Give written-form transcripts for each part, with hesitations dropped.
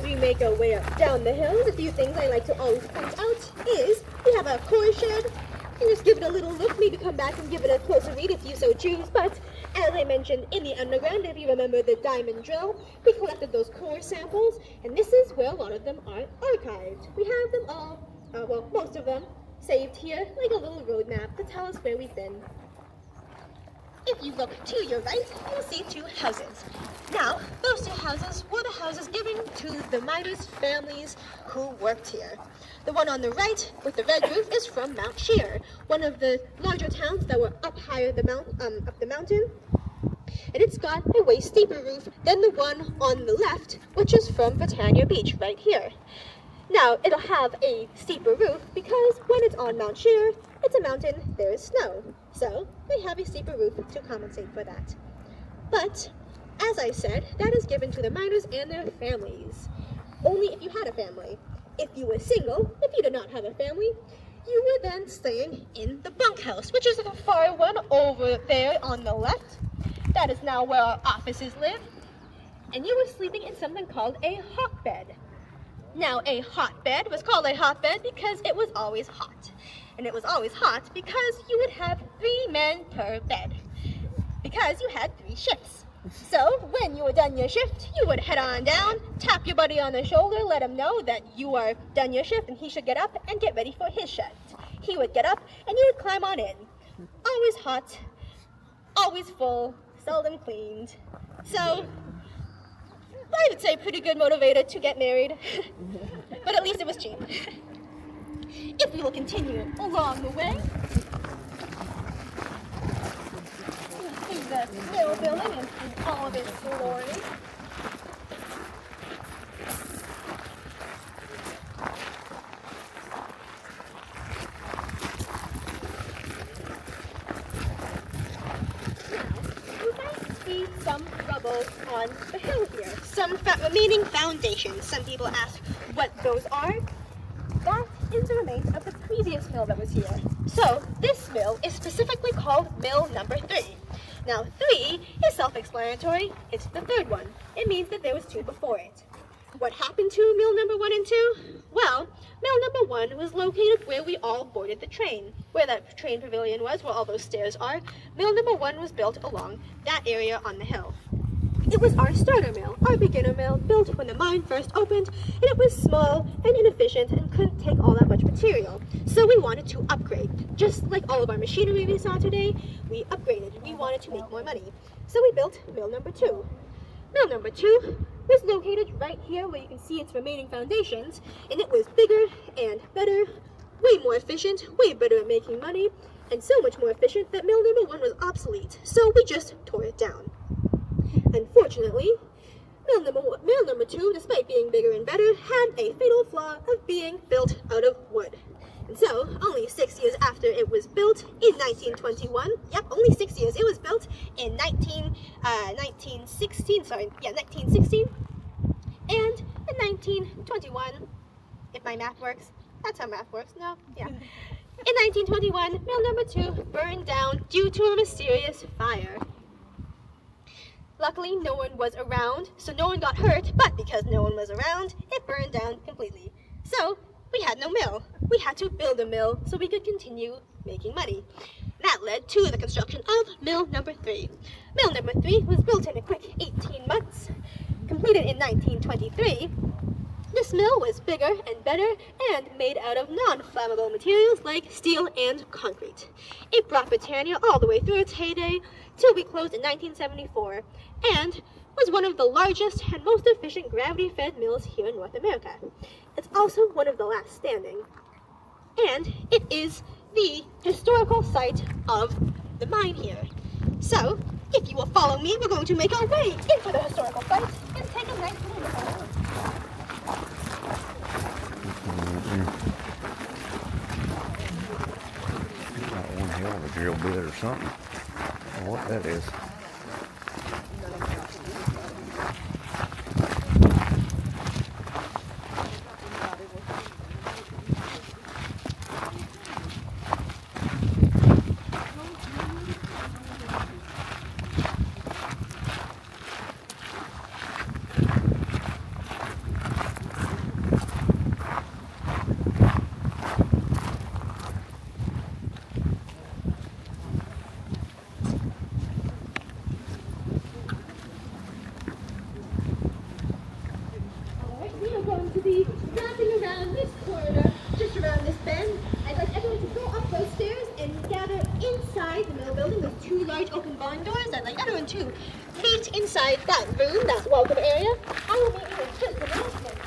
As we make our way up down the hills, a few things I like to always point out is we have a core shed. You can just give it a little look, maybe come back and give it a closer read if you so choose. But as I mentioned in the underground, if you remember the diamond drill, we collected those core samples, and this is where a lot of them are archived. We have them all, well, most of them, saved here like a little roadmap to tell us where we've been. If you look to your right, you'll see two houses. Now, those two houses were the houses given to the miners' families who worked here. The one on the right with the red roof is from Mount Shear, one of the larger towns that were up higher up the mountain. And it's got a way steeper roof than the one on the left, which is from Britannia Beach right here. Now, it'll have a steeper roof because when it's on Mount Shear, it's a mountain, there is snow. So, they have a steeper roof to compensate for that. But, as I said, that is given to the miners and their families. Only if you had a family. If you were single, if you did not have a family, you were then staying in the bunkhouse, which is the far one over there on the left. That is now where our offices live. And you were sleeping in something called a hotbed. Now, a hotbed was called a hotbed because it was always hot. And it was always hot because you would have 3 men per bed. Because you had 3 shifts. So, when you were done your shift, you would head on down, tap your buddy on the shoulder, let him know that you are done your shift and he should get up and get ready for his shift. He would get up and you would climb on in. Always hot, always full, seldom cleaned. So, I would say pretty good motivator to get married, but at least it was cheap. If we will continue along the way, we'll see the mill building in all of its glory. Some rubble on the hill here. Some remaining foundations. Some people ask what those are. That is the remains of the previous mill that was here. So this mill is specifically called mill number 3. Now 3 is self-explanatory. It's the third one. It means that there was 2 before it. What happened to mill number 1 and 2? Well, mill number 1 was located where we all boarded the train. Where that train pavilion was, where all those stairs are, mill number 1 was built along that area on the hill. It was our starter mill, our beginner mill, built when the mine first opened, and it was small and inefficient and couldn't take all that much material. So we wanted to upgrade. Just like all of our machinery we saw today, we upgraded. We wanted to make more money. So we built mill number 2. Mill number 2 was located right here where you can see its remaining foundations, and it was bigger and better, way more efficient, way better at making money, and so much more efficient that mill number 1 was obsolete, so we just tore it down. Unfortunately, mill number 2, despite being bigger and better, had a fatal flaw of being built out of wood. And so, only 6 years after it was built in 1921, only 6 years, it was built in 1916, and in 1921, if my math works, that's how math works, no? Yeah. In 1921, mill number 2 burned down due to a mysterious fire. Luckily, no one was around, so no one got hurt, but because no one was around, it burned down completely. So, we had no mill. We had to build a mill so we could continue making money. That led to the construction of mill number 3. Mill number 3 was built in a quick 18 months. Completed in 1923, this mill was bigger and better and made out of non-flammable materials like steel and concrete. It brought Britannia all the way through its heyday till we closed in 1974 and was one of the largest and most efficient gravity-fed mills here in North America. It's also one of the last standing. And it is the historical site of the mine here. So, if you will follow me, we're going to make our way into the historical site and take a nice little look around. Got one hell of a drill bit or something. I don't know what that is. going to meet inside that room, that welcome area. I will meet you in just a minute.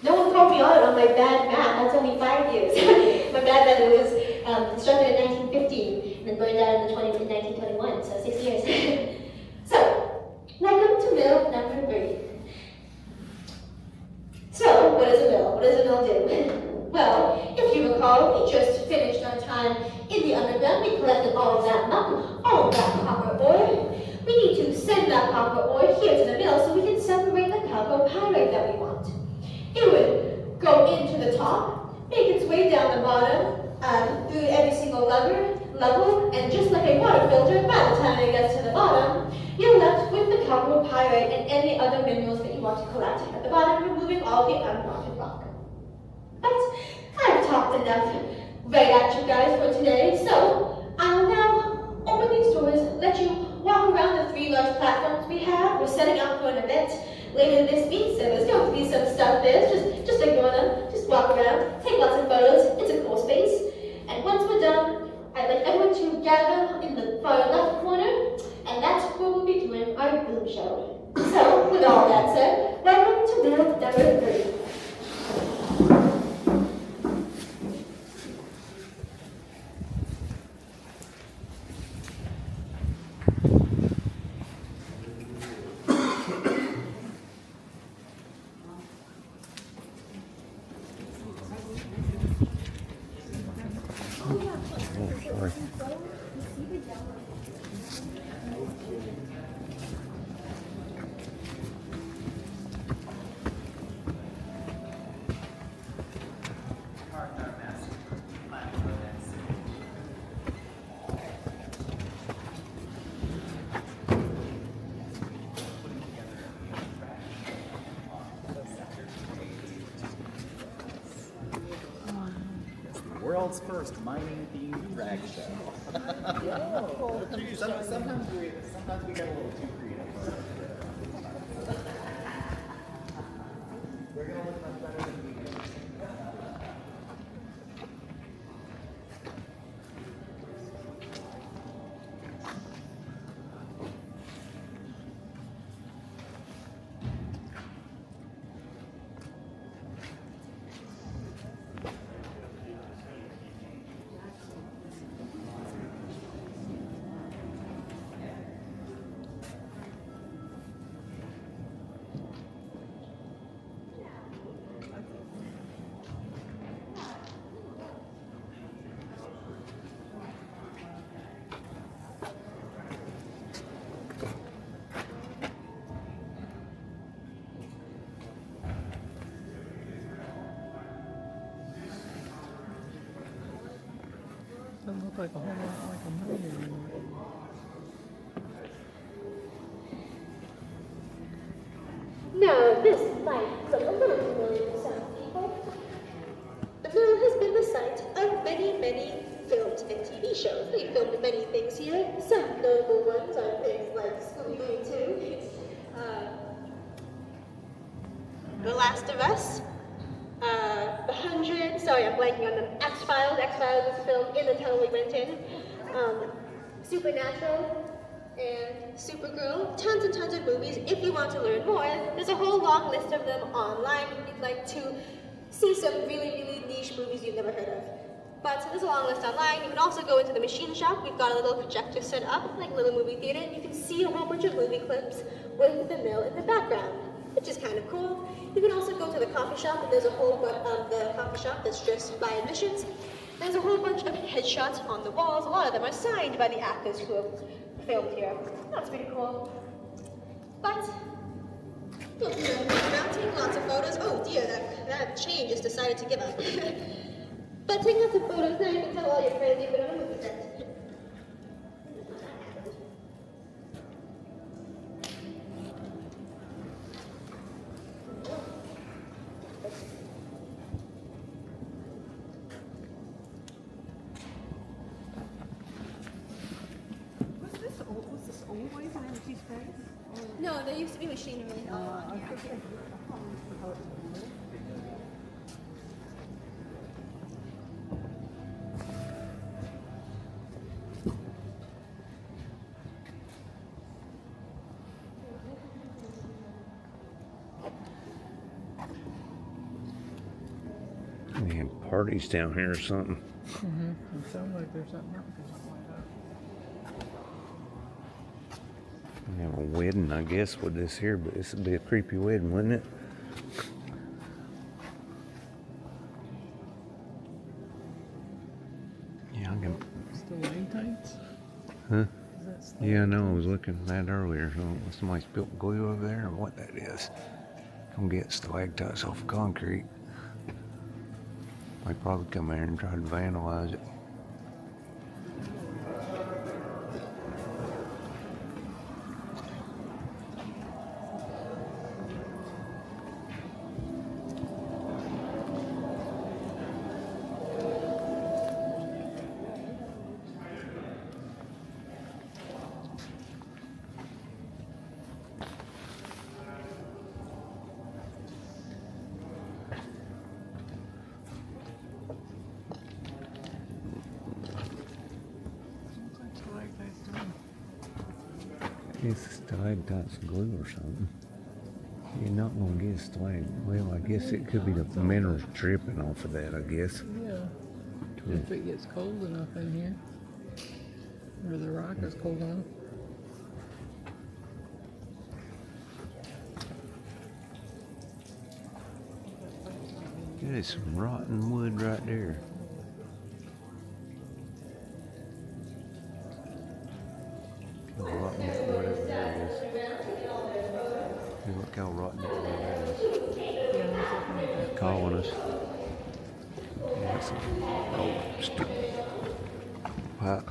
No one called me on my bad math. That's only 5 years. My bad math was constructed in 1915 and then burned down in 1921, so 6 years. So, welcome to mill number 3. So, what is a mill? What does a mill do? Well, if you recall, we just finished our time in the underground. We collected all of that muck, all of that copper ore. We need to send that copper ore here to the mill so we can separate the chalcopyrite that we want. It would go into the top, make its way down the bottom, through every single level, and just like a water filter, by the time it gets to the bottom, you're left with the chalcopyrite and any other minerals that you want to collect at the bottom, removing all the unwanted rock. But I've talked enough right at you guys for today, so I'll now open these doors, let you walk around the 3 large platforms we have. We're setting up for an event later this week, so there's going to be some stuff there. Just ignore them. Just walk around, take lots of photos. It's a cool space. And once we're done, I'd like everyone to gather in the far left corner, and that's where we'll be doing our boom show. So, with all that said, welcome to mill number 3. Oh, sorry. World's first mining-themed drag show. Sometimes we get a little too creative. We're gonna look much better than we do. Doesn't look like a whole lot like a mill anymore. Now, this might look a little familiar to some people. The mill has been the site of many, many films and TV shows. We filmed many things here. Some notable ones are things like Scooby-Doo 2, The Last of Us, The 100, sorry, I'm blanking on them, X-Files. X-Files was filmed in the tunnel we went in. Supernatural, and Supergirl, tons and tons of movies. If you want to learn more, there's a whole long list of them online if you'd like to see some really, really niche movies you've never heard of. But there's a long list online. You can also go into the machine shop. We've got a little projector set up, like a little movie theater, and you can see a whole bunch of movie clips with the mill in the background, which is kind of cool. You can also go to the coffee shop, and there's a whole bunch of the coffee shop that's just by admissions. There's a whole bunch of headshots on the walls. A lot of them are signed by the actors who have filmed here. That's pretty cool. But you'll around, take lots of photos. Oh dear, that chain just decided to give up. But take lots of photos, now you can tell all your friends you've been on a movie set. Was this always an empty space? No, there used to be machinery on here. They have parties down here or something. It sounds like there's something else like that. They have a wedding, I guess, with this here, but this would be a creepy wedding, wouldn't it? Yeah, I can. Stalactites? Huh? Is that stalactites? Yeah, I know. I was looking at that earlier. So somebody spilled glue over there, or what that is. Come get stalactites off concrete. They probably come in here and try to vandalize it. It's stalactites and glue or something. You're not gonna get stalag. Well, I guess it could be the minerals dripping off of that, I guess. Yeah. If it gets cold enough in here. Or the rock is cold enough. That is some rotten wood right there. Rotten that wood over there is. Hey, look how rotten that wood is. Yeah, I was looking at that. Calling us. Yeah, it's a rope pipe.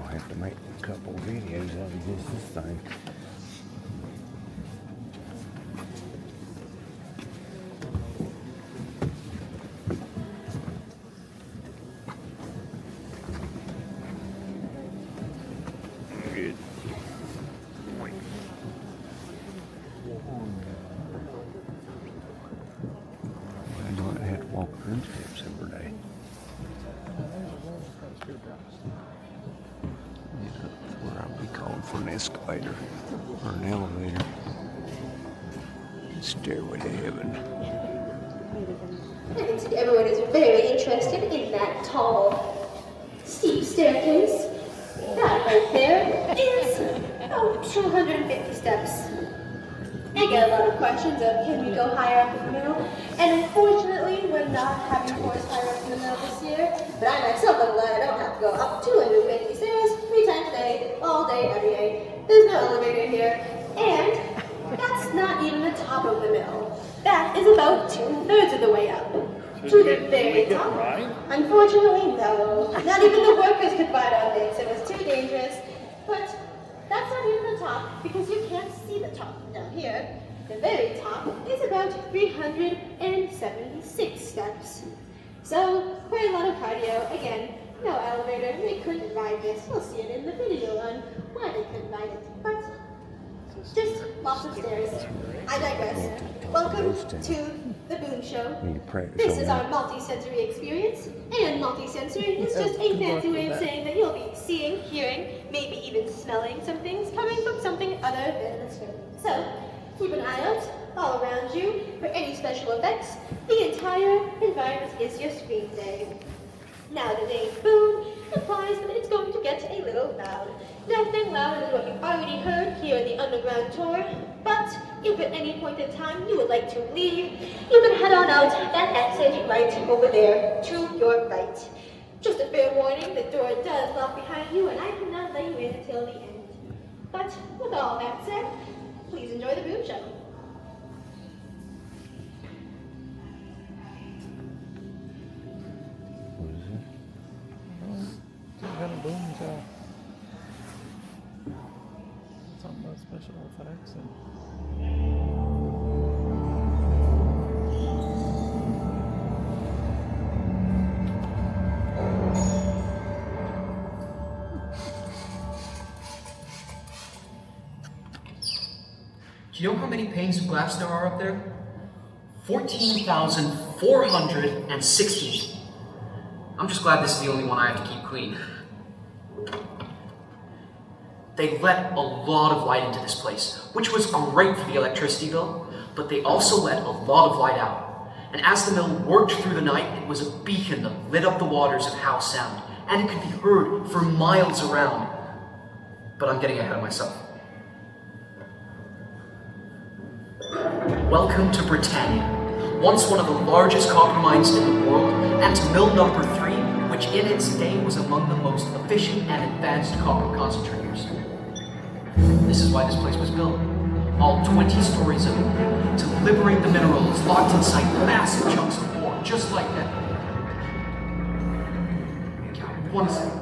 I have to make a couple videos out of this thing. Good. I know I had to walk them steps every day. Yeah, where I'll be calling for an escalator or an elevator. Stairway to heaven. I can see everyone is very interested in that tall, steep staircase. That right there is about 250 steps. I get a lot of questions of can we go higher up in the middle? And unfortunately, we're not having tours higher up in the middle this year. But I myself am glad I don't have to go up 250 stairs. 3 times a day, all day, every day. There's no elevator here. And that's not even the top of the mill. That is about 2/3 of the way up. To the very top. Unfortunately, no. Not even the workers could ride on this. It was too dangerous. But that's not even the top, because you can't see the top down here. The very top is about 376 steps. So, quite a lot of cardio. Again, no elevator. They couldn't ride this. We'll see it in the video on why they couldn't ride it. But just lots of stairs. I digress. Welcome to the Boom Show. This is our multi-sensory experience, and multi-sensory is just a fancy way of saying that you'll be seeing, hearing, maybe even smelling some things coming from something other than the screen. So, keep an eye out all around you for any special effects. The entire environment is your screen day. Now the name Boom implies that it's going to get a little loud. Nothing louder than what you've already heard here in the underground tour, but if at any point in time you would like to leave, you can head on out that exit right over there to your right. Just a fair warning, the door does lock behind you and I cannot let you in until the end. But with all that said, please enjoy the Boom Show. Some kind of boom show. Something about special effects and do you know how many panes of glass there are up there? 14,460. I'm just glad this is the only one I have to keep clean. They let a lot of light into this place, which was great for the electricity bill, but they also let a lot of light out. And as the mill worked through the night, it was a beacon that lit up the waters of Howe Sound, and it could be heard for miles around. But I'm getting ahead of myself. Welcome to Britannia, once one of the largest copper mines in the world, and to mill number 3, which in its day was among the most efficient and advanced copper concentrators. This is why this place was built. All 20 stories of it, to liberate the minerals locked inside massive chunks of ore, just like that. One second.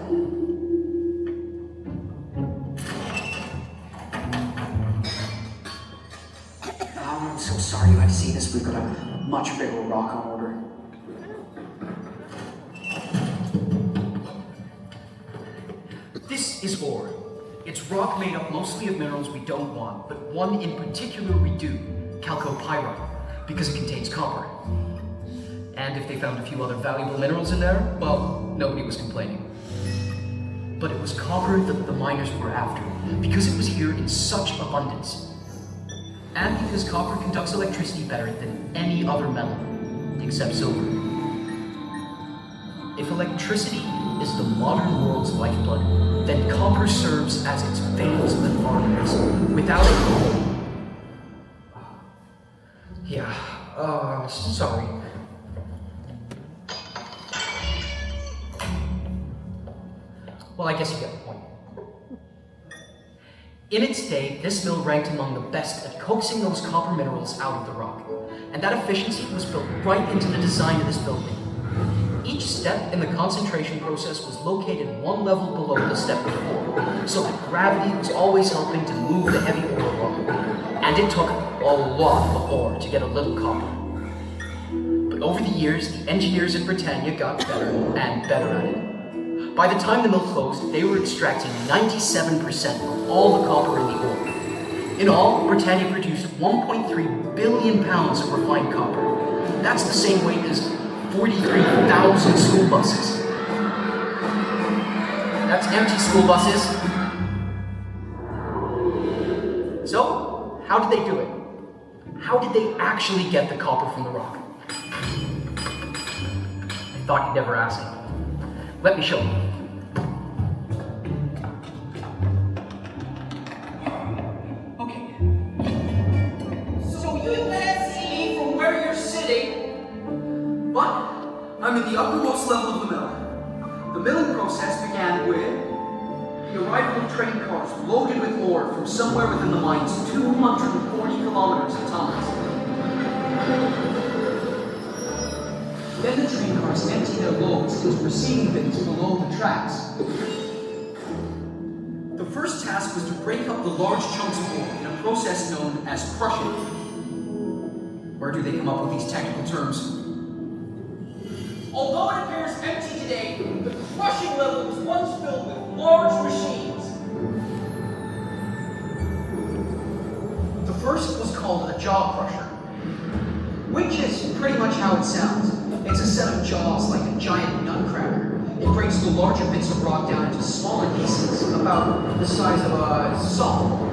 I'm so sorry you had to see this. We've got a much bigger rock on order. This is ore. It's rock made up mostly of minerals we don't want, but one in particular we do, chalcopyrite, because it contains copper. And if they found a few other valuable minerals in there, well, nobody was complaining. But it was copper that the miners were after, because it was here in such abundance. And because copper conducts electricity better than any other metal, except silver. If electricity is the modern world's lifeblood, then copper serves as its veins and arteries. Without it, sorry. Well, I guess you get the point. In its day, this mill ranked among the best at coaxing those copper minerals out of the rock. And that efficiency was built right into the design of this building. Each step in the concentration process was located one level below the step before, so that gravity was always helping to move the heavy ore along. And it took a lot of ore to get a little copper. But over the years, the engineers in Britannia got better and better at it. By the time the mill closed, they were extracting 97% of all the copper in the ore. In all, Britannia produced 1.3 billion pounds of refined copper. That's the same weight as 43,000 school buses. That's empty school buses. So, how did they do it? How did they actually get the copper from the rock? I thought you'd never ask me. Let me show you. Okay. So you can't see me from where you're sitting, but I'm in the uppermost level of the mill. The milling process began with The arrival of train cars loaded with ore from somewhere within the mines 240 kilometers at times. Then the train cars empty their loads into receiving bins below the tracks. The first task was to break up the large chunks of ore in a process known as crushing. Where do they come up with these technical terms? Although it appears empty today, the crushing level was once filled with large machines. The first was called a jaw crusher, which is pretty much how it sounds. It's a set of jaws like a giant nutcracker. It breaks the larger bits of rock down into smaller pieces, about the size of a softball.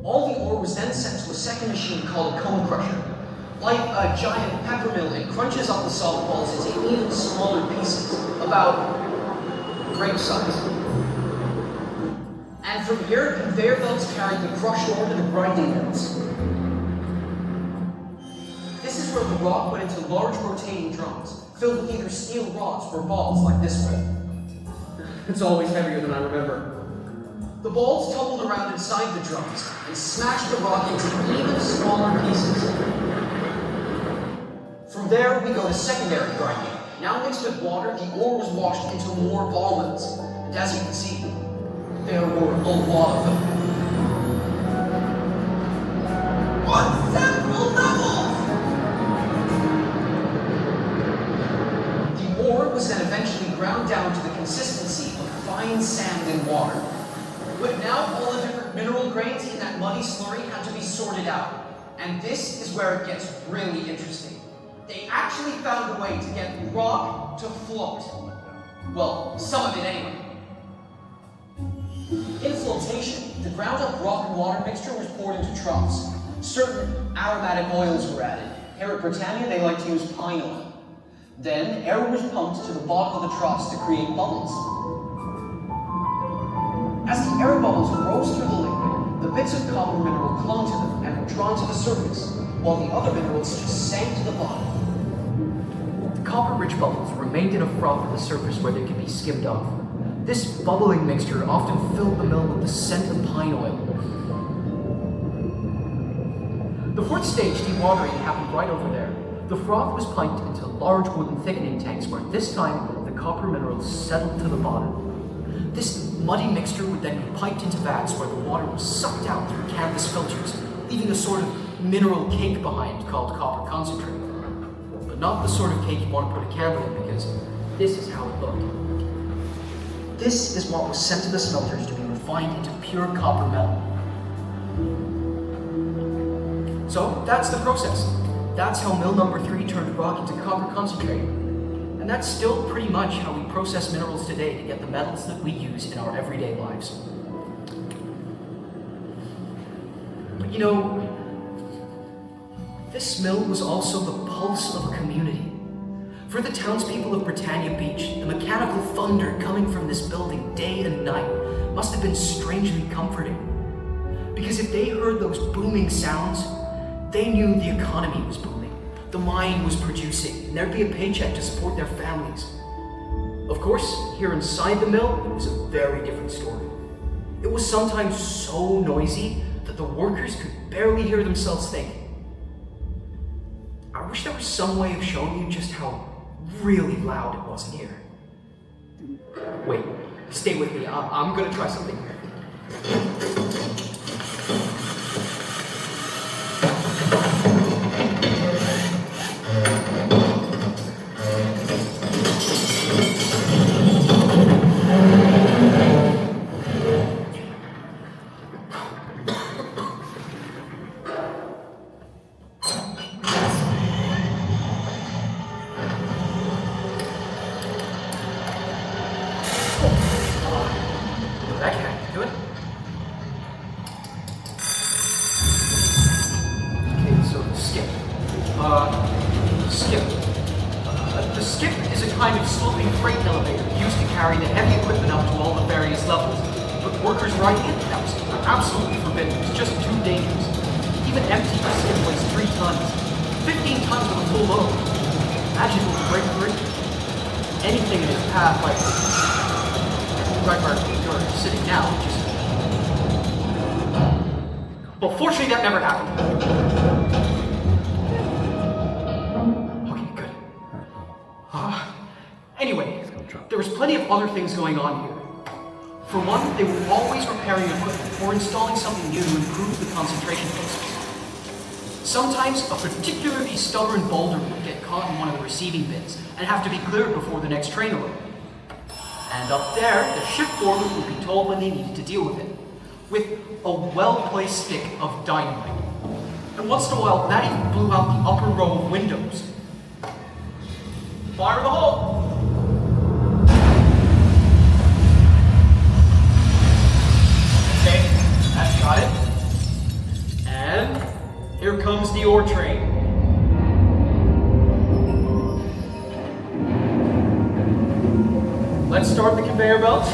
All the ore was then sent to a second machine called a cone crusher. Like a giant pepper mill, it crunches up the softballs into even smaller pieces, about grape size. And from here, conveyor belts carried the crushed ore to the grinding mills. This is where the rock went into large rotating drums, filled with either steel rods or balls like this one. It's always heavier than I remember. The balls tumbled around inside the drums and smashed the rock into even smaller pieces. From there, we go to secondary grinding. Now mixed with water, the ore was washed into more ball mills. And as you can see, there were a lot of them. On several levels! The ore was then eventually ground down to the consistency of fine sand and water. But now all the different mineral grains in that muddy slurry had to be sorted out. And this is where it gets really interesting. They actually found a way to get rock to float. Well, some of it anyway. In flotation, the ground up rock and water mixture was poured into troughs. Certain aromatic oils were added. Here at Britannia, they like to use pine oil. Then, air was pumped to the bottom of the troughs to create bubbles. As the air bubbles rose through the liquid, the bits of copper mineral clung to them and were drawn to the surface, while the other minerals just sank to the bottom. The copper-rich bubbles remained in a froth at the surface where they could be skimmed off. This bubbling mixture often filled the mill with the scent of pine oil. The fourth stage, dewatering, happened right over there. The froth was piped into large wooden thickening tanks where this time the copper minerals settled to the bottom. This muddy mixture would then be piped into vats where the water was sucked out through canvas filters, leaving a sort of mineral cake behind called copper concentrate. But not the sort of cake you want to put a candle in, because this is how it looked. This is what was sent to the smelters to be refined into pure copper metal. So that's the process. That's how mill number 3 turned rock into copper concentrate. And that's still pretty much how we process minerals today to get the metals that we use in our everyday lives. But you know, this mill was also the pulse of a community. For the townspeople of Britannia Beach, the mechanical thunder coming from this building day and night must have been strangely comforting. Because if they heard those booming sounds, they knew the economy was booming, the mine was producing, and there'd be a paycheck to support their families. Of course, here inside the mill, it was a very different story. It was sometimes so noisy that the workers could barely hear themselves think. I wish there was some way of showing you just how really loud it was in here. Wait, stay with me. I'm gonna try something here. That can't do it. Okay, so the skip. The skip is a kind of sloping freight elevator used to carry the heavy equipment up to all the various levels. But workers riding it, that was absolutely forbidden. It was just too dangerous. Even empty, the skip weighs 3 tons. 15 tons with a full load. Imagine it would break free. anything in his path, like right where you're sitting now. Well, fortunately, that never happened. Okay, good. Anyway, there was plenty of other things going on here. For one, they were always repairing equipment or installing something new to improve the concentration process. Sometimes a particularly stubborn boulder would get caught in one of the receiving bins and have to be cleared before the next train arrived. And up there, the ship foreman would be told when they needed to deal with it, with a well-placed stick of dynamite. And once in a while, that even blew out the upper row of windows. Fire in the hole! Okay, that's got it. And here comes the ore train. Let's start the conveyor belts.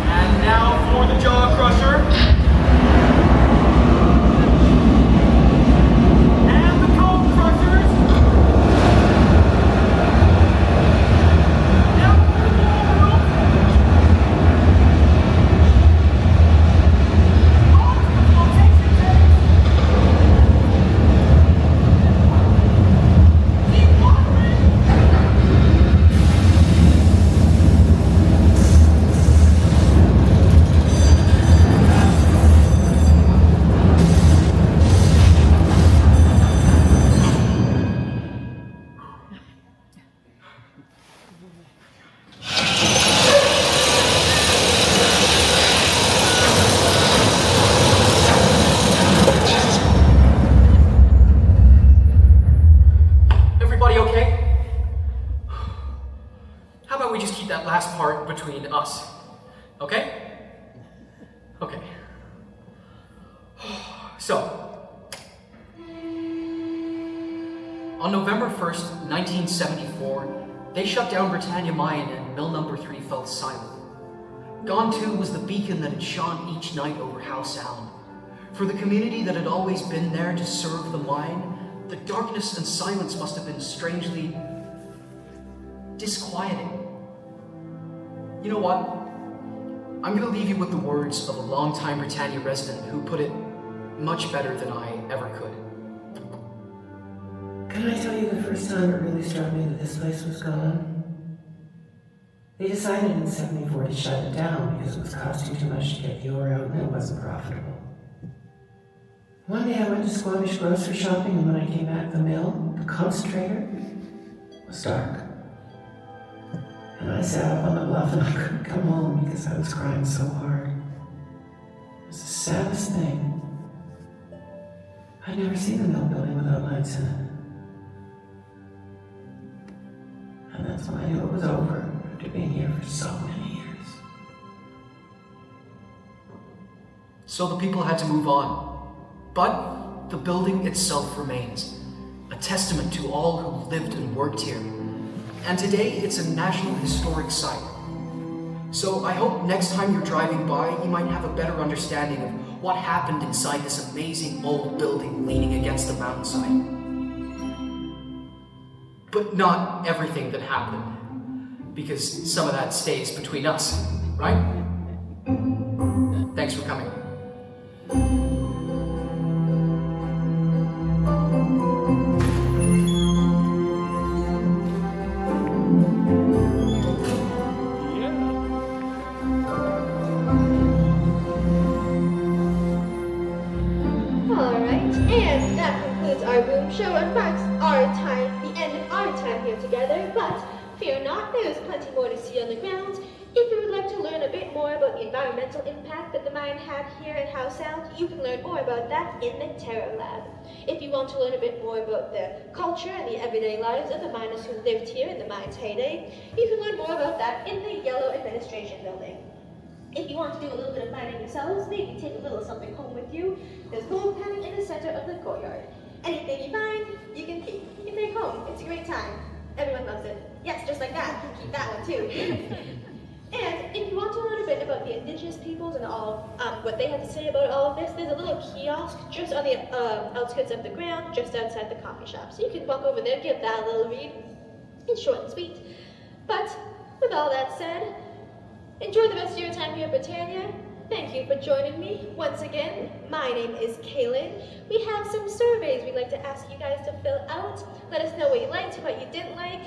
And now for the jaw crusher. And the cone crushers. Now for the wall room. On to the flotation tank. Keep watering. Everybody okay? How about we just keep that last part between us? Okay? Okay. So, on November 1st, 1974, they shut down Britannia Mine and mill number 3 fell silent. Gone too was the beacon that had shone each night over Howe Sound. For the community that had always been there to serve the mine, the darkness and silence must have been strangely disquieting. You know what? I'm gonna leave you with the words of a longtime Britannia resident who put it much better than I ever could. Can I tell you the first time it really struck me that this place was gone? They decided in '74 to shut it down because it was costing too much to get the ore out and it wasn't profitable. One day I went to Squamish grocery shopping, and when I came back, the mill, the concentrator, was dark. And I sat up on the bluff and I couldn't come home because I was crying so hard. It was the saddest thing. I'd never seen the mill building without lights in it. And that's when I knew it was over after being here for so many years. So the people had to move on. But the building itself remains, a testament to all who lived and worked here. And today it's a National Historic Site. So I hope next time you're driving by, you might have a better understanding of what happened inside this amazing old building leaning against the mountainside. But not everything that happened, because some of that stays between us, right? Thanks for coming. Alright, and that concludes our room show and marks our time, the end of our time here together, but fear not, there's plenty more to see on the ground. If you would like to learn a bit more about the environmental impact that the mine had here at Howe Sound, you can learn more about that in the Terror Lab. If you want to learn a bit more about the culture and the everyday lives of the miners who lived here in the mine's heyday, you can learn more about that in the Yellow Administration Building. If you want to do a little bit of mining yourselves, maybe take a little something home with you, there's gold panning in the center of the courtyard. Anything you find, you can keep. You can take home. It's a great time. Everyone loves it. Yes, just like that. You can keep that one too. And if you want to learn a bit about the indigenous peoples and all what they have to say about all of this, there's a little kiosk just on the outskirts of the ground, just outside the coffee shop. So you can walk over there, give that a little read. It's short and sweet. But with all that said, enjoy the rest of your time here at Britannia. Thank you for joining me. Once again, my name is Kaylin. We have some surveys we'd like to ask you guys to fill out. Let us know what you liked, what you didn't like,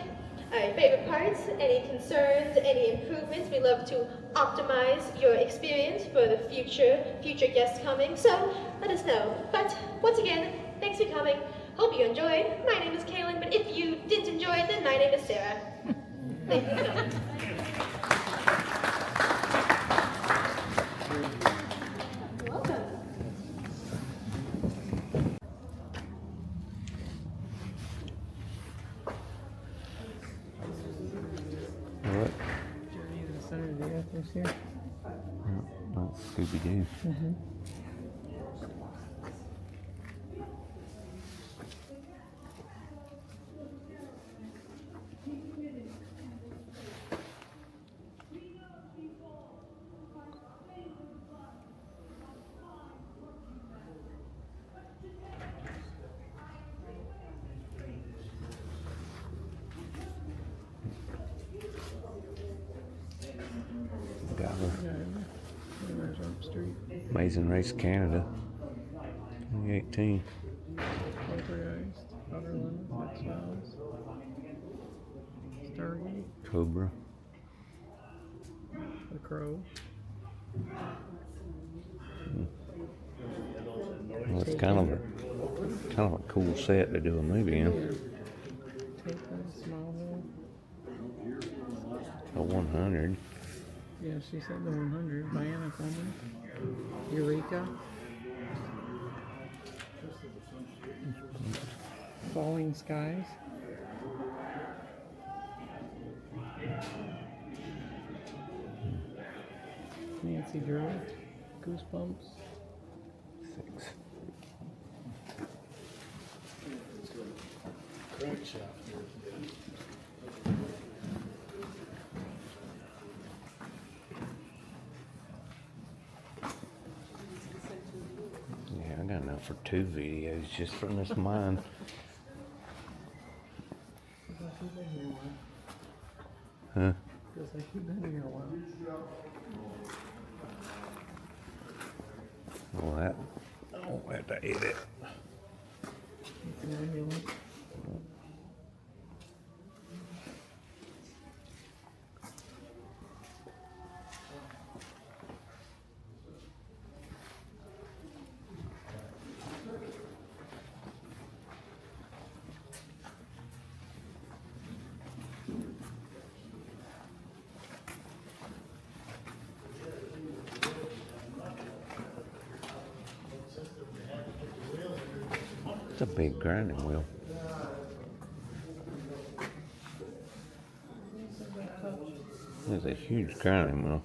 your favorite parts, any concerns, any improvements. We love to optimize your experience for the future guests coming. So let us know. But once again, thanks for coming. Hope you enjoyed. My name is Kaylin, but if you didn't enjoy it, then my name is Sarah. Thank you for coming. Welcome. What? Journey to the center of the earth this year. Oh, Scooby-Doo. Dollar. There's Up Street. Amazing Race Canada. 2018. Pulverized. Outer Limits. X-Files. Stargate. Cobra. The Crow. Well, it's kind of a cool set to do a movie in. Taken. Smallville. A 100. Yeah, she said the 100. Bionic Woman. Eureka. Falling Skies. Nancy Drew. Goosebumps. 6. Yeah, I got enough for 2 videos just from this mine. Huh? Feels like you've been here a while. Well, that I won't have to eat it. It's an ambulance. It's a big grinding wheel. It's a huge grinding wheel.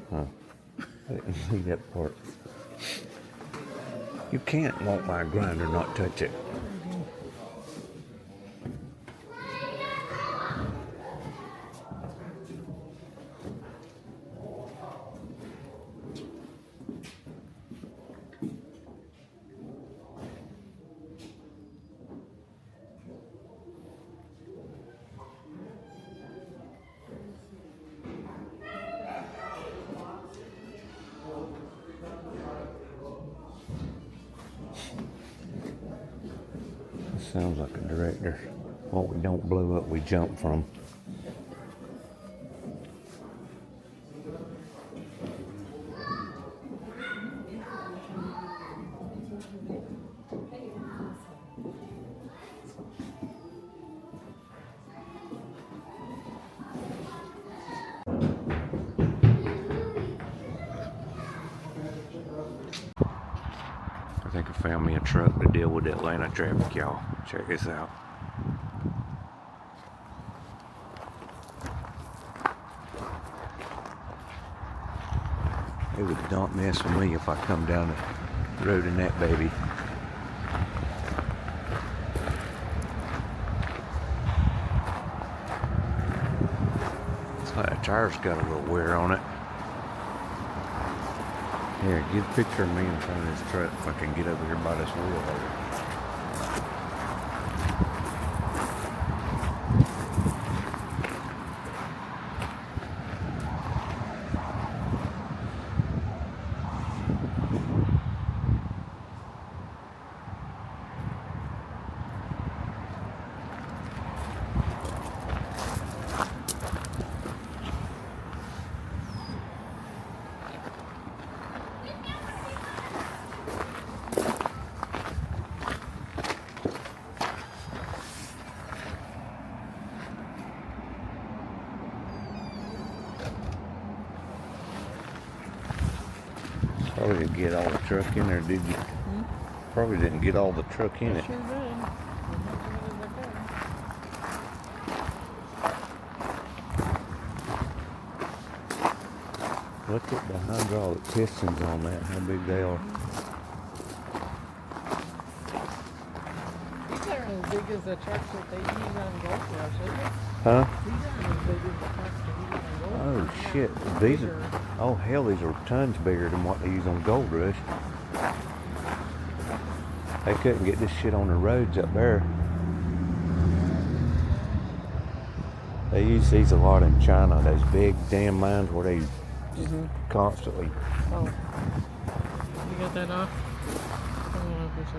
Huh. I didn't see that part. You can't walk by a grinder and not touch it. Sounds like a director. What we don't blow up, we jump from. I think I found me a truck to deal with Atlanta traffic, y'all. Check this out. It would not mess with me if I come down the road in that baby. It's like the tire's got a little wear on it. Here, get a picture of me in front of this truck if I can get over here by this wheel holder. Probably didn't get all the truck in there, did you? Probably didn't get all the truck in it. Sure did. Look at the hydraulic pistons on that, how big they are. These aren't as big as the trucks that they use on Gold Rush, is it? Huh? These aren't as big as the trucks they use on Gold Oh Rush. shit, They're these bigger. are, oh hell, these are tons bigger than what they use on Gold Rush. They couldn't get this shit on the roads up there. They use these a lot in China, those big damn mines where they just constantly. Oh. You got that off? I don't know if it's